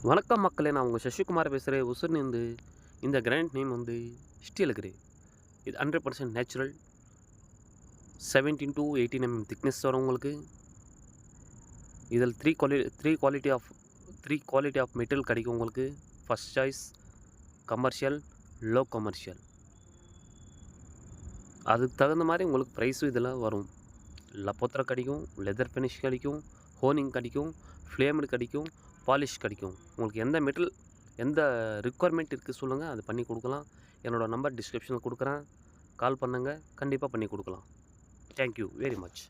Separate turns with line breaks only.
வணக்கம் மக்களே, நான் உங்கள் சசிகுமார் பேசுகிறேன். உசுர்லேருந்து. இந்த கிராண்ட் நேம் வந்து ஸ்டீல் கிரே. இது 100% நேச்சுரல். 17 to 18 திக்னஸ் வரும் உங்களுக்கு. இதில் த்ரீ குவாலிட்டி ஆஃப் மெட்டீரியல் கிடைக்கும் உங்களுக்கு. First choice, commercial, low commercial. அதுக்கு தகுந்த மாதிரி உங்களுக்கு ப்ரைஸும் இதில் வரும். லப்போத்திர கிடைக்கும், லெதர் ஃபினிஷ் கிடைக்கும், ஹோனிங் கிடைக்கும், ஃப்ளேம்டு கிடைக்கும், பாலிஷ் கிடைக்கும். உங்களுக்கு எந்த ரிக்குவயர்மெண்ட் இருக்குது சொல்லுங்கள், அது பண்ணி கொடுக்கலாம். என்னோடய நம்பர் டிஸ்கிரிப்ஷனில் கொடுக்குறேன். கால் பண்ணுங்கள், கண்டிப்பாக பண்ணி கொடுக்கலாம். Thank you very much.